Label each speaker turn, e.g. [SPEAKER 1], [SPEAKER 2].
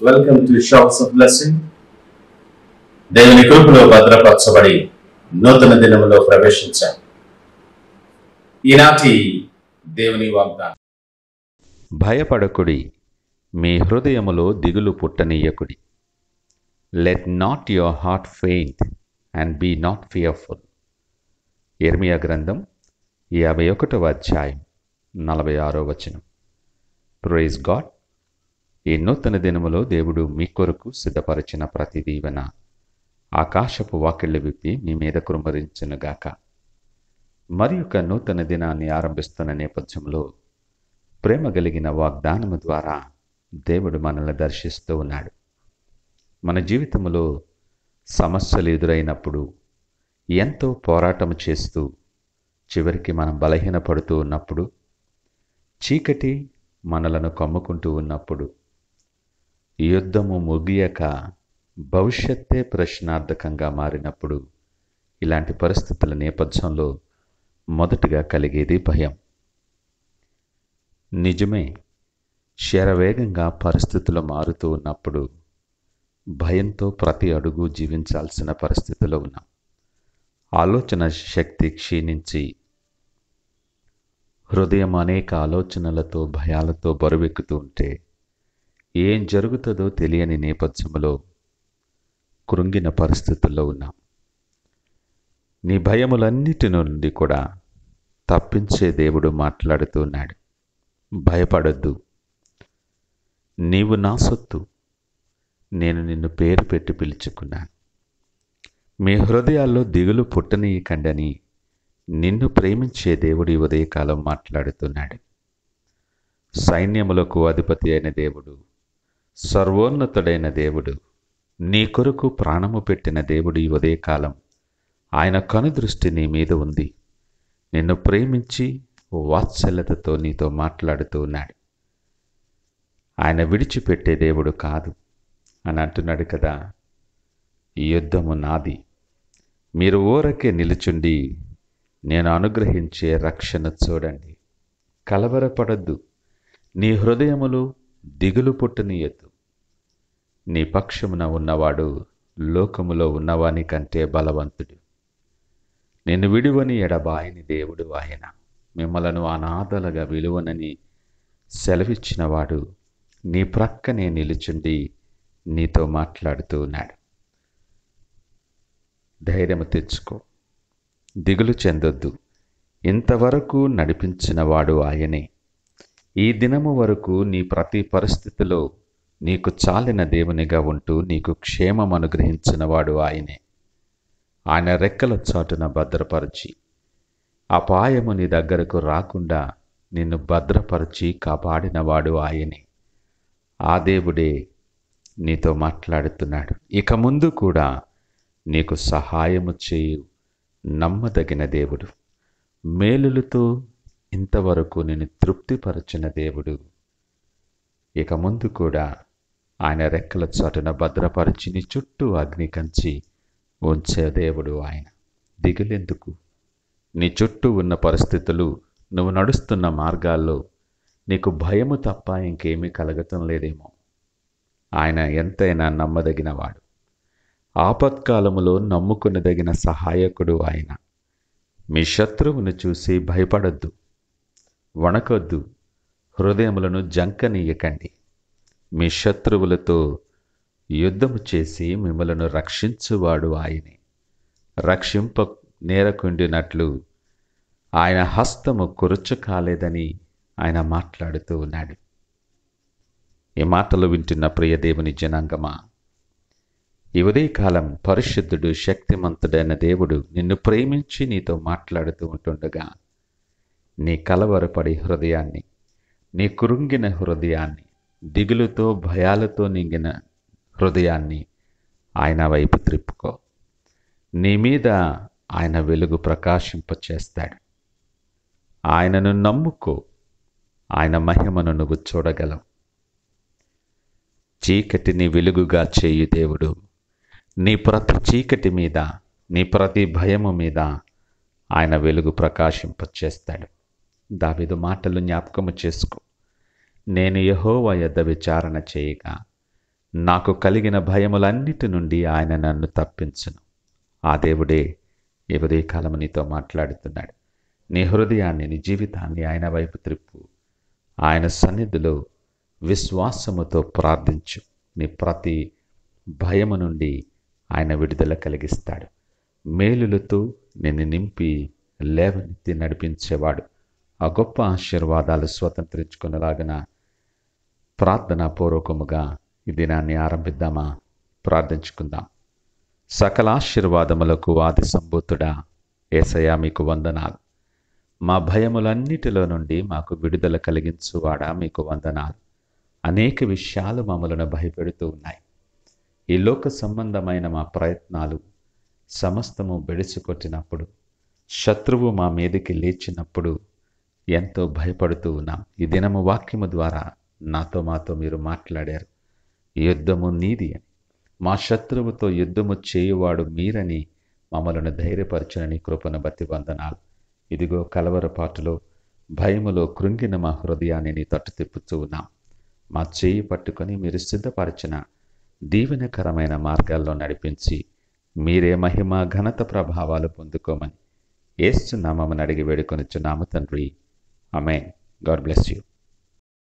[SPEAKER 1] Welcome to shops of blessing. దేవుని కృపలో భద్రపరచబడి నూతన దినములో ప్రవేశించాం. ఈనాటి దేవుని వాగ్దానం.
[SPEAKER 2] భయపడకుడి, మీ హృదయములో దిగులు పుట్టనీయకుడి. Let not your heart faint and be not fearful. యిర్మీయా గ్రంథం 51వ అధ్యాయం 46వ వచనం. Praise God. ఈ నూతన దినములో దేవుడు మీ కొరకు సిద్ధపరిచిన ప్రతి దీవెన ఆకాశపు వాకిళ్ళు విప్పి మీ మీద కుమ్మరించునుగాక. మరి ఒక నూతన దినాన్ని ఆరంభిస్తున్న నేపథ్యంలో ప్రేమ కలిగిన వాగ్దానము ద్వారా దేవుడు మనల్ని దర్శిస్తూ ఉన్నాడు. మన జీవితంలో సమస్యలు ఎదురైనప్పుడు ఎంతో పోరాటం చేస్తూ చివరికి మనం బలహీనపడుతూ ఉన్నప్పుడు, చీకటి మనలను కమ్ముకుంటూ ఉన్నప్పుడు, యుద్ధము ముగియక భవిష్యత్తే ప్రశ్నార్థకంగా మారినప్పుడు, ఇలాంటి పరిస్థితుల నేపథ్యంలో మొదటిగా కలిగేది భయం. నిజమే, శరవేగంగా పరిస్థితులు మారుతూ ఉన్నప్పుడు భయంతో ప్రతి అడుగు జీవించాల్సిన పరిస్థితిలో ఉన్నాం. ఆలోచన శక్తి క్షీణించి హృదయం అనేక ఆలోచనలతో భయాలతో బరువెక్కుతూ ఉంటే ఏం జరుగుతుందో తెలియని నేపథ్యంలో కృంగిన పరిస్థితుల్లో ఉన్నాం. నీ భయములన్నిటి నుండి కూడా తప్పించే దేవుడు మాట్లాడుతూ ఉన్నాడు. భయపడొద్దు, నీవు నా సొత్తు, నేను నిన్ను పేరు పెట్టి పిలుచుకున్నాను. మీ హృదయాల్లో దిగులు పుట్టనీయకండని నిన్ను ప్రేమించే దేవుడు ఈ ఉదయకాలం మాట్లాడుతున్నాడు. సైన్యములకు అధిపతి అయిన దేవుడు, సర్వోన్నతుడైన దేవుడు, నీ కొరకు ప్రాణము పెట్టిన దేవుడు ఈ ఉదయకాలం ఆయన కనుదృష్టి నీ మీద ఉంది. నిన్ను ప్రేమించి వాత్సల్యతతో నీతో మాట్లాడుతూ ఉన్నాడు. ఆయన విడిచిపెట్టే దేవుడు కాదు అని అంటున్నాడు కదా. ఈ యుద్ధము నాది, మీరు ఊరకే నిలుచుండి నేను అనుగ్రహించే రక్షణ చూడండి. కలవరపడద్దు, నీ హృదయములు దిగులు పుట్టనీయద్దు. నీ పక్షమున ఉన్నవాడు లోకములో ఉన్నవాని కంటే బలవంతుడు. నిన్ను విడువని ఎడబాయని దేవుడు ఆయన. మిమ్మలను అనాథలుగా విలువనని సెలవిచ్చినవాడు నీ ప్రక్కనే నిలుచుండి నీతో మాట్లాడుతూ ఉన్నాడు. ధైర్యము తెచ్చుకో, దిగులు చెందొద్దు. ఇంతవరకు నడిపించినవాడు ఆయనే. ఈ దినము వరకు నీ ప్రతి పరిస్థితిలో నీకు చాలిన దేవునిగా ఉంటూ నీకు క్షేమం అనుగ్రహించినవాడు ఆయనే. ఆయన రెక్కల చాటున భద్రపరిచి అపాయము నీ దగ్గరకు రాకుండా నిన్ను భద్రపరిచి కాపాడినవాడు ఆయనే. ఆ దేవుడే నీతో మాట్లాడుతున్నాడు. ఇక ముందు కూడా నీకు సహాయము చేయు నమ్మదగిన దేవుడు, మేలులతో ఇంతవరకు నేను తృప్తిపరచిన దేవుడు, ఇక ముందు కూడా ఆయన రెక్కల చాటున భద్రపరిచి నీ చుట్టూ అగ్ని కంచి ఉంచే దేవుడు ఆయన. దిగులెందుకు? నీ చుట్టూ ఉన్న పరిస్థితులు, నువ్వు నడుస్తున్న మార్గాల్లో నీకు భయము తప్ప ఇంకేమీ కలగటం లేదేమో. ఆయన ఎంతైనా నమ్మదగినవాడు. ఆపత్కాలములో నమ్ముకునదగిన సహాయకుడు ఆయన. మీ శత్రువును చూసి భయపడొద్దు, వణకొద్దు, హృదయములను జంకనీయకండి. మీ శత్రువులతో యుద్ధము చేసి మిమ్మలను రక్షించువాడు ఆయనే. రక్షింప నేరకుండినట్లు ఆయన హస్తము కురుచు కాలేదని ఆయన మాట్లాడుతూ ఉన్నాడు. ఈ మాటలు వింటున్న ప్రియ దేవుని జనాంగమా, ఈ ఉదయకాలం పరిశుద్ధుడు శక్తిమంతుడైన దేవుడు నిన్ను ప్రేమించి నీతో మాట్లాడుతూ ఉంటుండగా, నీ కలవరపడి హృదయాన్ని, నీ కృంగిన హృదయాన్ని, దిగులుతో భయాలతో నింగిన హృదయాన్ని ఆయన వైపు త్రిప్పుకో. నీ మీద ఆయన వెలుగు ప్రకాశింపచేస్తాడు. ఆయనను నమ్ముకో, ఆయన మహిమను నువ్వు చూడగలవు. చీకటిని వెలుగుగా చేయు దేవుడు నీ ప్రతి చీకటి మీద, నీ ప్రతి భయము మీద ఆయన వెలుగు ప్రకాశింపచేస్తాడు. దావీదు మాటలు జ్ఞాపకము చేసుకో. నేను యెహోవా యొద్ద విచారణ చేయగా నాకు కలిగిన భయములన్నిటి నుండి ఆయన నన్ను తప్పించును. ఆ దేవుడే ఈ ఉదయకాలం నీతో మాట్లాడుతున్నాడు. నీ హృదయాన్ని, నీ జీవితాన్ని ఆయన వైపు త్రిప్పు. ఆయన సన్నిధిలో విశ్వాసముతో ప్రార్థించు. నీ ప్రతి భయము నుండి ఆయన విడుదల కలిగిస్తాడు. మేలులతో నిన్ను నింపి లేవనెత్తి నడిపించేవాడు. ఆ గొప్ప ఆశీర్వాదాలు స్వతంత్రించుకునేలాగిన ప్రార్థనాపూర్వకముగా ఈ దినాన్ని ఆరంభిద్దామా? ప్రార్థించుకుందాం. సకల ఆశీర్వాదములకు ఆది సంభూతుడా యేసయ్యా, మీకు వందనాలు. మా భయములన్నిటిలో నుండి మాకు విడుదల కలిగించువాడా, మీకు వందనాలు. అనేక విషయాలు మమ్మలను భయపెడుతూ ఉన్నాయి. ఈ లోక సంబంధమైన మా ప్రయత్నాలు సమస్తము బెడిసికొట్టినప్పుడు, శత్రువు మా మీదకి లేచినప్పుడు ఎంతో భయపడుతూ ఉన్నాం. ఈ దినము వాక్యము ద్వారా మాతో మీరు మాట్లాడారు. యుద్ధము నీది అని, మా శత్రువుతో యుద్ధము చేయువాడు మీరని మమ్మలను ధైర్యపరచని కృపను బట్టి వందనాలు. ఇదిగో కలవరపాటులో, భయములో కృంగిన మా హృదయాన్ని నీ తట్టు తిప్పుతూ ఉన్నాం. మా చేయి పట్టుకొని మీరు సిద్ధపరచిన దీవెనకరమైన మార్గాల్లో నడిపించి మీరే మహిమ, ఘనత, ప్రభావాలు పొందుకోమని యేసు నామమున అడిగి వేడుకొనుచున్నాము తండ్రి. ఆమేన్. God bless you.